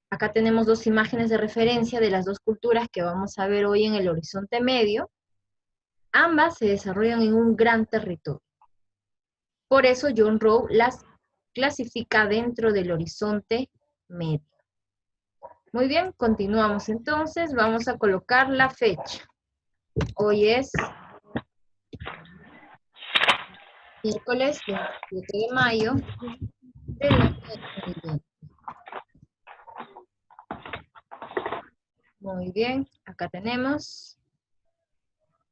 Acá tenemos dos imágenes de referencia de las dos culturas que vamos a ver hoy en el Horizonte Medio. Ambas se desarrollan en un gran territorio. Por eso John Rowe las clasifica dentro del Horizonte Medio. Muy bien, continuamos entonces. Vamos a colocar la fecha. Hoy es miércoles 27 de mayo del año 2020. Muy bien, acá tenemos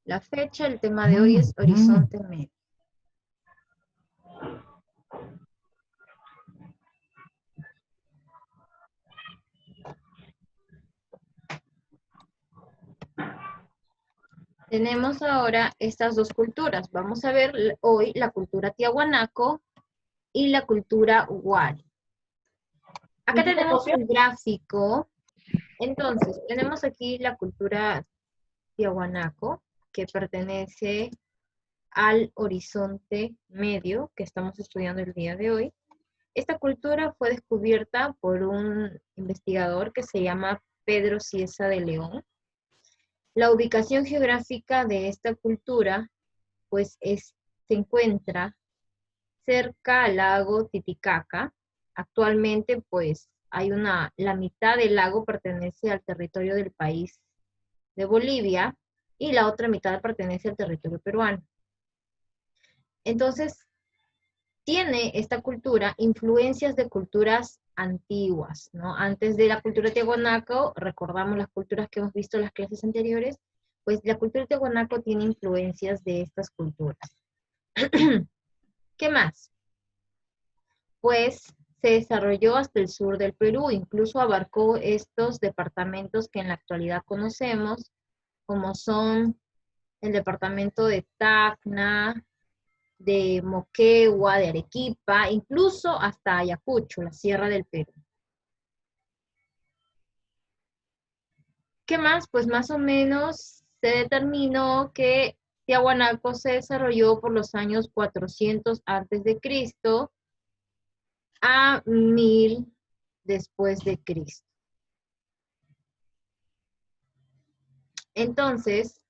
la fecha. El tema de hoy es Horizonte Medio. Tenemos ahora estas dos culturas. Vamos a ver hoy la cultura tiahuanaco y la cultura huari. Acá tenemos un gráfico. Entonces, tenemos aquí la cultura tiahuanaco, que pertenece al Horizonte Medio, que estamos estudiando el día de hoy. Esta cultura fue descubierta por un investigador que se llama Pedro Cieza de León. La ubicación geográfica de esta cultura, pues se encuentra cerca al lago Titicaca. Actualmente, pues, la mitad del lago pertenece al territorio del país de Bolivia y la otra mitad pertenece al territorio peruano. Entonces, tiene esta cultura influencias de culturas antiguas, ¿no? Antes de la cultura tiahuanaco, recordamos las culturas que hemos visto en las clases anteriores, pues la cultura tiahuanaco tiene influencias de estas culturas. ¿Qué más? Pues se desarrolló hasta el sur del Perú, incluso abarcó estos departamentos que en la actualidad conocemos, como son el departamento de Tacna, de Moquegua, de Arequipa, incluso hasta Ayacucho, la Sierra del Perú. ¿Qué más? Pues más o menos se determinó que Tiahuanaco se desarrolló por los años 400 a.C. a 1000 después de Cristo. Entonces,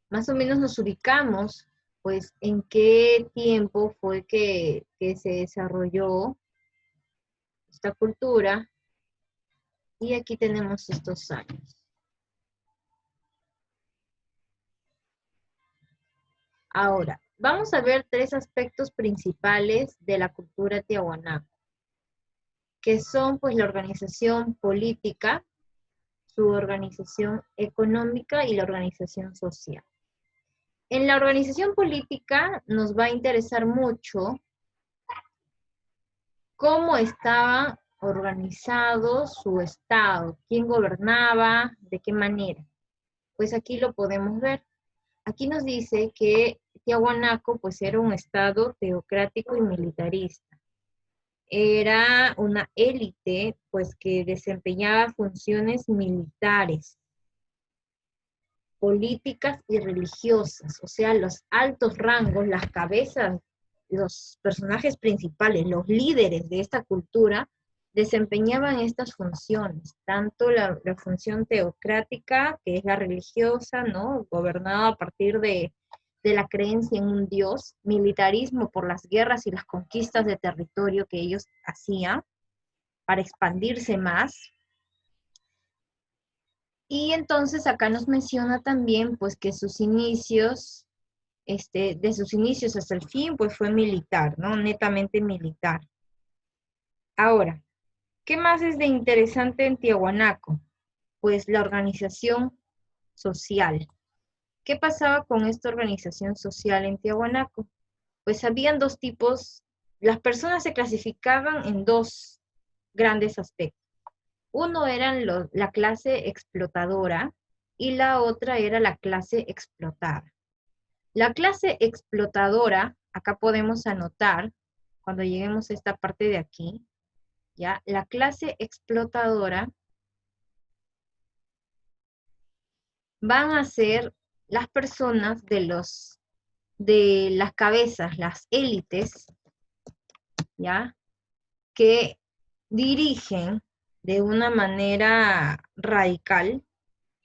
más o menos nos ubicamos, pues, en qué tiempo fue que se desarrolló esta cultura, y aquí tenemos estos años. Ahora, vamos a ver tres aspectos principales de la cultura tiahuanaco, que son, pues, la organización política, su organización económica y la organización social. En la organización política nos va a interesar mucho cómo estaba organizado su estado, quién gobernaba, de qué manera. Pues aquí lo podemos ver. Aquí nos dice que Tiahuanaco pues era un estado teocrático y militarista. Era una élite pues que desempeñaba funciones militares, políticas y religiosas, o sea, los altos rangos, las cabezas, los personajes principales, los líderes de esta cultura, desempeñaban estas funciones, tanto la función teocrática, que es la religiosa, ¿no? Gobernada a partir de la creencia en un dios, militarismo por las guerras y las conquistas de territorio que ellos hacían para expandirse más. Y entonces acá nos menciona también pues que sus inicios, de sus inicios hasta el fin, pues fue militar, ¿no? Netamente militar. Ahora, ¿qué más es de interesante en Tiahuanaco? Pues la organización social. ¿Qué pasaba con esta organización social en Tiahuanaco? Pues habían dos tipos, las personas se clasificaban en dos grandes aspectos. Uno era la clase explotadora y la otra era la clase explotada. La clase explotadora, acá podemos anotar, cuando lleguemos a esta parte de aquí, ¿ya? La clase explotadora van a ser las personas de las cabezas, las élites, ¿ya? Que dirigen de una manera radical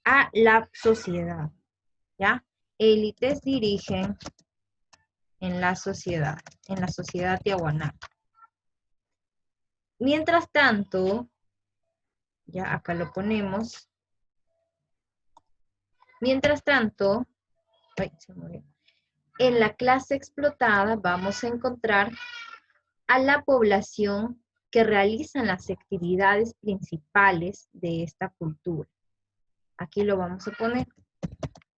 a la sociedad, ¿ya? Élites dirigen en la sociedad tiahuanaca. Mientras tanto, ya acá lo ponemos, mientras tanto, ay, se murió. En la clase explotada vamos a encontrar a la población que realizan las actividades principales de esta cultura. Aquí lo vamos a poner,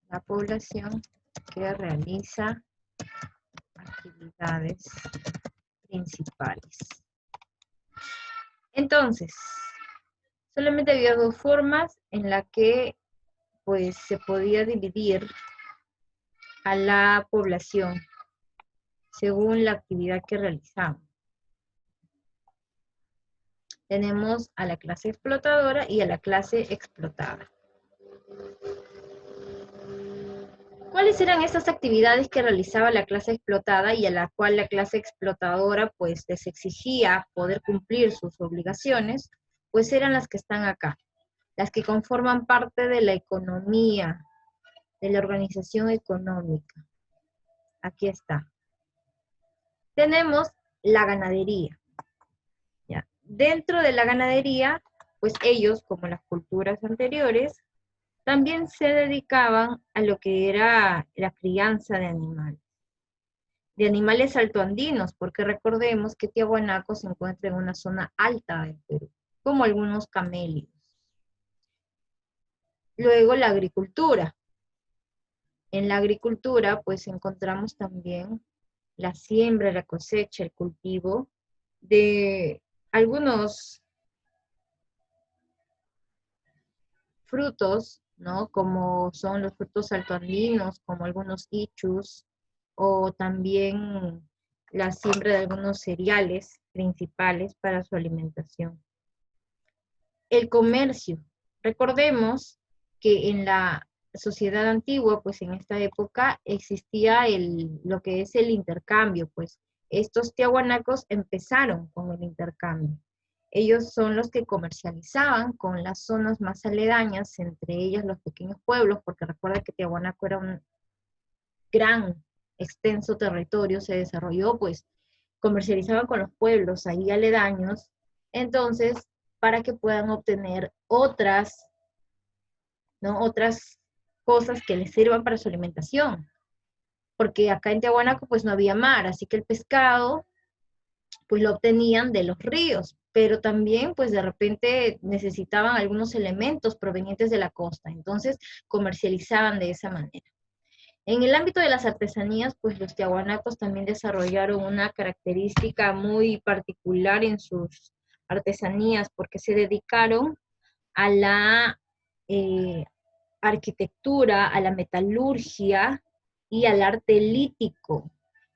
la población que realiza actividades principales. Entonces, solamente había dos formas en las que pues se podía dividir a la población según la actividad que realizamos. Tenemos a la clase explotadora y a la clase explotada. ¿Cuáles eran esas actividades que realizaba la clase explotada y a la cual la clase explotadora pues les exigía poder cumplir sus obligaciones? Pues eran las que están acá, las que conforman parte de la economía, de la organización económica. Aquí está. Tenemos la ganadería. ¿Ya? Dentro de la ganadería, pues ellos, como las culturas anteriores, también se dedicaban a lo que era la crianza de animales altoandinos, porque recordemos que Tiahuanaco se encuentra en una zona alta del Perú, como algunos camélidos. Luego la agricultura. En la agricultura, pues encontramos también la siembra, la cosecha, el cultivo de algunos frutos, ¿no? Como son los frutos altoandinos, como algunos ichus, o también la siembra de algunos cereales principales para su alimentación. El comercio. Recordemos que en la sociedad antigua, pues en esta época existía lo que es el intercambio, pues estos tiahuanacos empezaron con el intercambio. Ellos son los que comercializaban con las zonas más aledañas, entre ellas los pequeños pueblos, porque recuerda que Tiahuanaco era un gran, extenso territorio, se desarrolló, pues comercializaban con los pueblos ahí aledaños, entonces, para que puedan obtener otras, ¿no? Otras cosas que les sirvan para su alimentación. Porque acá en Tiahuanaco pues no había mar, así que el pescado pues lo obtenían de los ríos, pero también pues de repente necesitaban algunos elementos provenientes de la costa, entonces comercializaban de esa manera. En el ámbito de las artesanías, pues los tiahuanacos también desarrollaron una característica muy particular en sus artesanías, porque se dedicaron a la arquitectura, a la metalurgia y al arte lítico.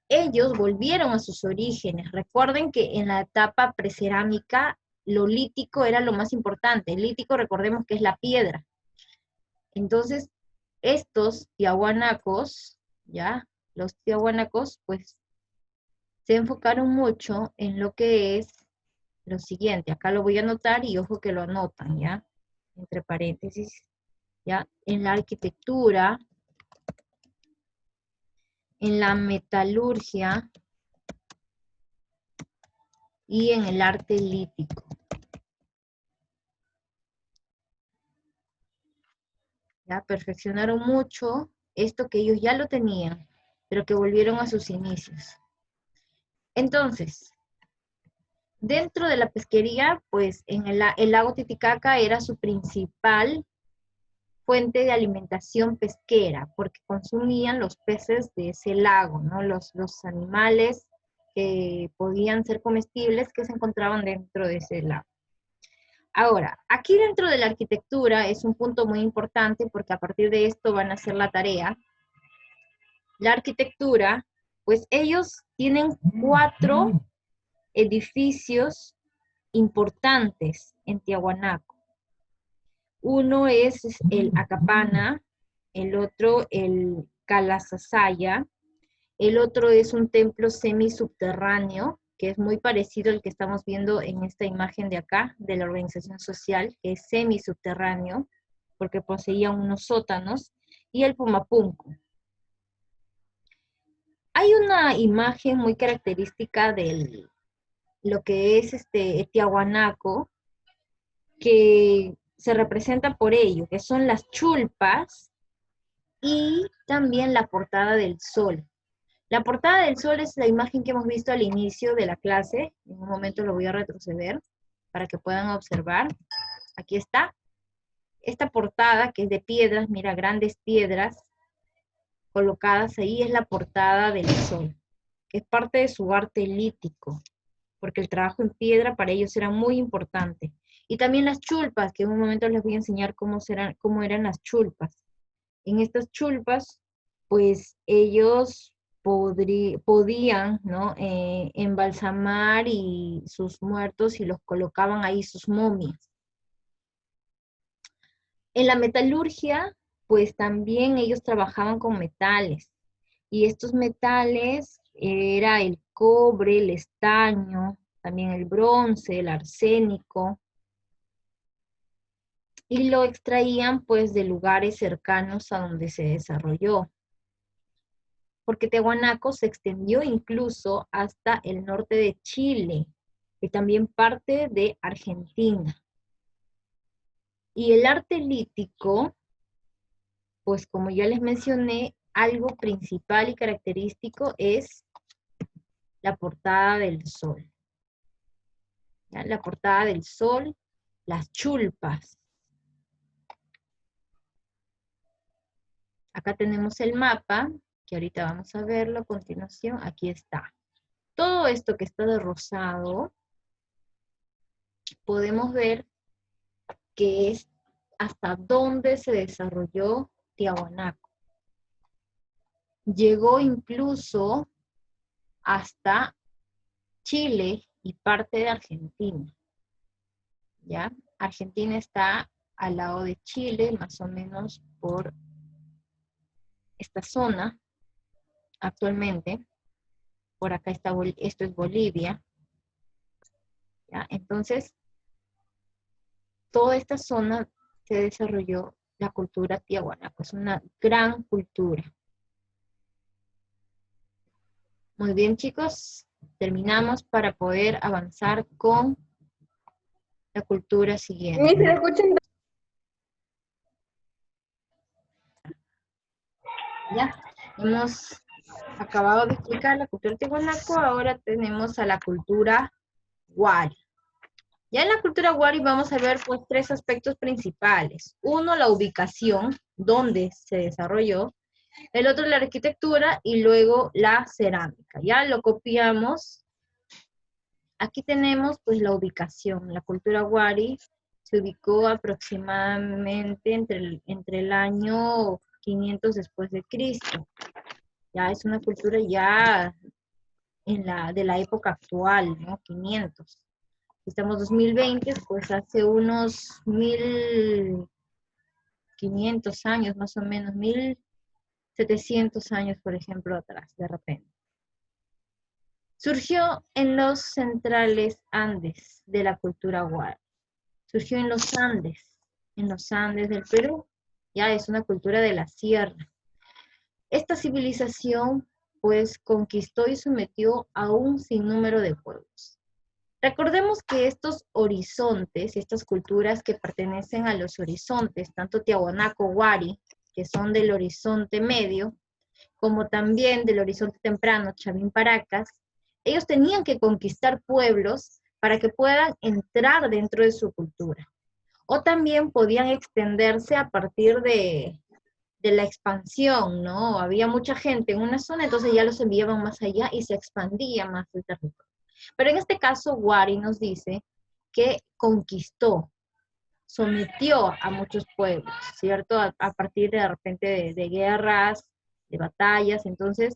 Ellos volvieron a sus orígenes. Recuerden que en la etapa precerámica, lo lítico era lo más importante. El lítico, recordemos que es la piedra. Entonces, estos tiahuanacos, ¿ya? Los tiahuanacos, pues, se enfocaron mucho en lo que es lo siguiente. Acá lo voy a anotar y ojo que lo anotan, ¿ya? Entre paréntesis, ¿ya? En la arquitectura, en la metalurgia y en el arte lítico. ¿Ya? Perfeccionaron mucho esto que ellos ya lo tenían, pero que volvieron a sus inicios. Entonces, dentro de la pesquería, pues en el lago Titicaca era su principal fuente de alimentación pesquera, porque consumían los peces de ese lago, ¿no? Los animales que podían ser comestibles que se encontraban dentro de ese lago. Ahora, aquí dentro de la arquitectura es un punto muy importante porque a partir de esto van a hacer la tarea. La arquitectura, pues ellos tienen 4 edificios importantes en Tiahuanaco. Uno es el Acapana, el otro el Calasasaya, el otro es un templo semisubterráneo que es muy parecido al que estamos viendo en esta imagen de acá, de la organización social, que es semisubterráneo, porque poseía unos sótanos, y el Pumapunku. Hay una imagen muy característica de lo que es Tiahuanaco, que se representa por ello, que son las chulpas y también la portada del sol. La portada del sol es la imagen que hemos visto al inicio de la clase. En un momento lo voy a retroceder para que puedan observar. Aquí está. Esta portada que es de piedras, mira, grandes piedras colocadas ahí, es la portada del sol, que es parte de su arte lítico, porque el trabajo en piedra para ellos era muy importante. Y también las chulpas, que en un momento les voy a enseñar cómo eran las chulpas. En estas chulpas, pues ellos podían, ¿no? Embalsamar y sus muertos y los colocaban ahí, sus momias. En la metalurgia, pues también ellos trabajaban con metales. Y estos metales era el cobre, el estaño, también el bronce, el arsénico, y lo extraían pues de lugares cercanos a donde se desarrolló. Porque Tiahuanaco se extendió incluso hasta el norte de Chile y también parte de Argentina. Y el arte lítico, pues como ya les mencioné, algo principal y característico es la portada del sol. ¿Ya? La portada del sol, las chulpas. Acá tenemos el mapa, que ahorita vamos a verlo a continuación. Aquí está. Todo esto que está de rosado, podemos ver que es hasta dónde se desarrolló Tiahuanaco. Llegó incluso hasta Chile y parte de Argentina. ¿Ya? Argentina está al lado de Chile, más o menos por esta zona actualmente. Por acá está, esto es Bolivia. ¿Ya? Entonces, toda esta zona se desarrolló la cultura tiahuanaco. Es una gran cultura. Muy bien, chicos. Terminamos para poder avanzar con la cultura siguiente. ¿Me escuchan? Ya, hemos acabado de explicar la cultura tiahuanaco, ahora tenemos a la cultura wari. Ya en la cultura wari vamos a ver pues tres aspectos principales. Uno, la ubicación, dónde se desarrolló. El otro, la arquitectura, y luego la cerámica. Ya lo copiamos. Aquí tenemos pues la ubicación. La cultura wari se ubicó aproximadamente entre el año 500 después de Cristo. Ya es una cultura ya de la época actual, ¿no? 500. Estamos 2020, pues hace unos 1500 años, más o menos, 1700 años, por ejemplo, atrás, de repente. Surgió en los centrales Andes de la cultura wari. Surgió en los Andes del Perú. Ya es una cultura de la sierra. Esta civilización, pues, conquistó y sometió a un sinnúmero de pueblos. Recordemos que estos horizontes, estas culturas que pertenecen a los horizontes, tanto Tiahuanaco, Wari, que son del horizonte medio, como también del horizonte temprano, Chavín, Paracas, ellos tenían que conquistar pueblos para que puedan entrar dentro de su cultura. O también podían extenderse a partir de la expansión, ¿no? Había mucha gente en una zona, entonces ya los enviaban más allá y se expandía más el territorio. Pero en este caso, Wari nos dice que conquistó, sometió a muchos pueblos, ¿cierto? A partir de repente de guerras, de batallas, entonces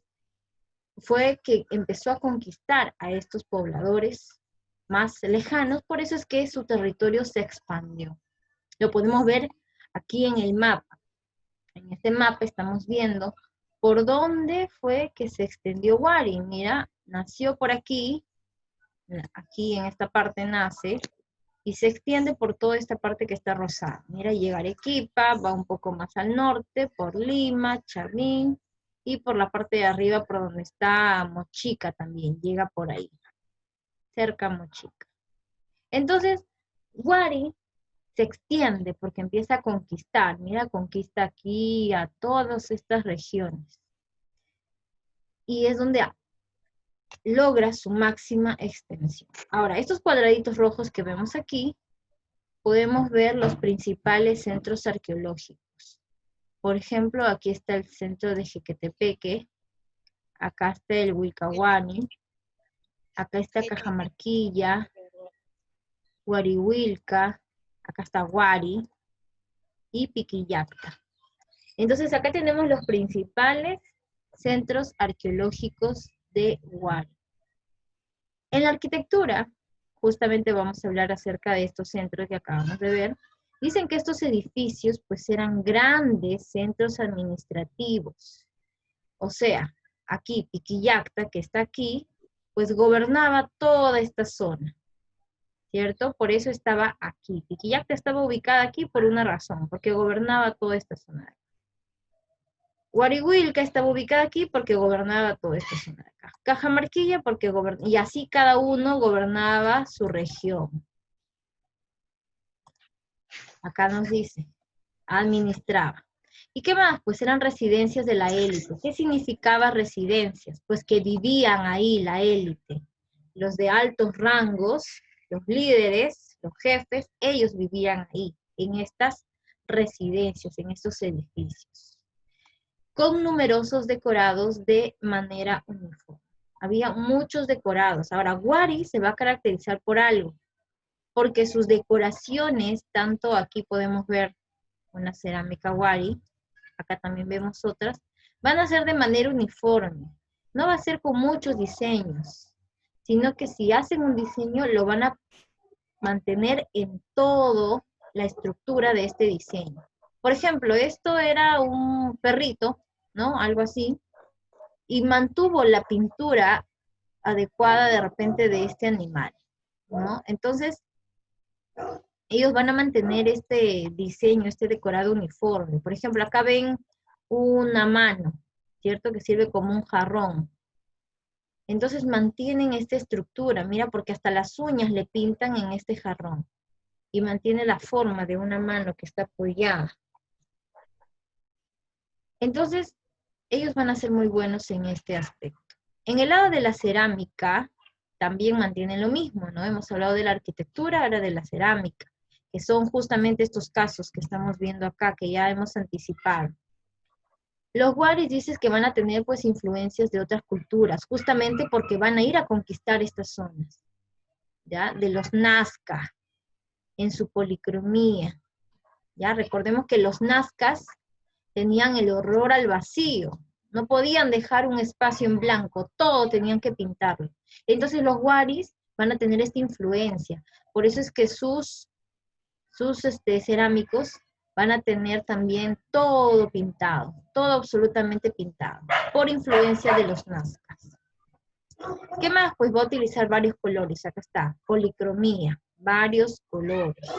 fue que empezó a conquistar a estos pobladores más lejanos, por eso es que su territorio se expandió. Lo podemos ver aquí en el mapa. En este mapa estamos viendo por dónde fue que se extendió Wari. Mira, nació por aquí, aquí en esta parte nace, y se extiende por toda esta parte que está rosada. Mira, llega a Arequipa, va un poco más al norte, por Lima, Chavín, y por la parte de arriba, por donde está Mochica también, llega por ahí, cerca a Mochica. Entonces, Huari se extiende porque empieza a conquistar. Mira, conquista aquí a todas estas regiones. Y es donde logra su máxima extensión. Ahora, estos cuadraditos rojos que vemos aquí, podemos ver los principales centros arqueológicos. Por ejemplo, aquí está el centro de Jequetepeque, acá está el Wilcahuani, acá está Cajamarquilla, Huarihuilca, acá está Huari y Piquillacta. Entonces acá tenemos los principales centros arqueológicos de Huari. En la arquitectura, justamente vamos a hablar acerca de estos centros que acabamos de ver. Dicen que estos edificios pues eran grandes centros administrativos. O sea, aquí Piquillacta, que está aquí, pues gobernaba toda esta zona, ¿cierto? Por eso estaba aquí. Piquillacta estaba ubicada aquí por una razón, porque gobernaba toda esta zona. Huarihuilca estaba ubicada aquí porque gobernaba toda esta zona de acá. Cajamarquilla porque gobernaba, y así cada uno gobernaba su región. Acá nos dice, administraba. ¿Y qué más? Pues eran residencias de la élite. ¿Qué significaba residencias? Pues que vivían ahí la élite. Los de altos rangos, los líderes, los jefes, ellos vivían ahí, en estas residencias, en estos edificios, con numerosos decorados de manera uniforme. Había muchos decorados. Ahora, Huari se va a caracterizar por algo, porque sus decoraciones, tanto aquí podemos ver una cerámica Huari, acá también vemos otras, van a ser de manera uniforme. No va a ser con muchos diseños, sino que si hacen un diseño, lo van a mantener en toda la estructura de este diseño. Por ejemplo, esto era un perrito, ¿no? Algo así, y mantuvo la pintura adecuada de repente de este animal, ¿no? Entonces, ellos van a mantener este diseño, este decorado uniforme. Por ejemplo, acá ven una mano, ¿cierto? Que sirve como un jarrón. Entonces mantienen esta estructura, mira, porque hasta las uñas le pintan en este jarrón. Y mantiene la forma de una mano que está apoyada. Entonces, ellos van a ser muy buenos en este aspecto. En el lado de la cerámica, también mantienen lo mismo, ¿no? Hemos hablado de la arquitectura, ahora de la cerámica, que son justamente estos casos que estamos viendo acá, que ya hemos anticipado. Los Huaris dices que van a tener pues influencias de otras culturas, justamente porque van a ir a conquistar estas zonas, ¿ya? De los Nazca, en su policromía, ¿ya? Recordemos que los Nazcas tenían el horror al vacío, no podían dejar un espacio en blanco, todo tenían que pintarlo. Entonces los Huaris van a tener esta influencia, por eso es que sus cerámicos van a tener también todo pintado, todo absolutamente pintado, por influencia de los nazcas. ¿Qué más? Pues va a utilizar varios colores, acá está, policromía, varios colores.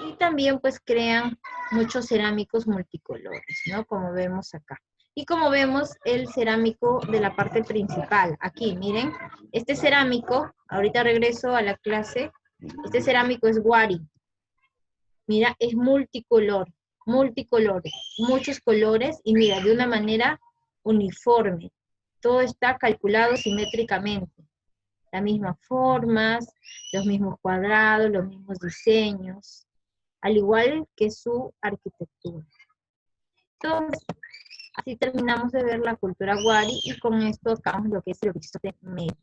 Y también pues crean muchos cerámicos multicolores, ¿no? Como vemos acá. Y como vemos el cerámico de la parte principal, aquí, miren, este cerámico, ahorita regreso a la clase, este cerámico es Huari. Mira, es multicolor, multicolores, muchos colores y mira, de una manera uniforme. Todo está calculado simétricamente. Las mismas formas, los mismos cuadrados, los mismos diseños, al igual que su arquitectura. Entonces, así terminamos de ver la cultura Huari y con esto acabamos lo que es el horizonte medio.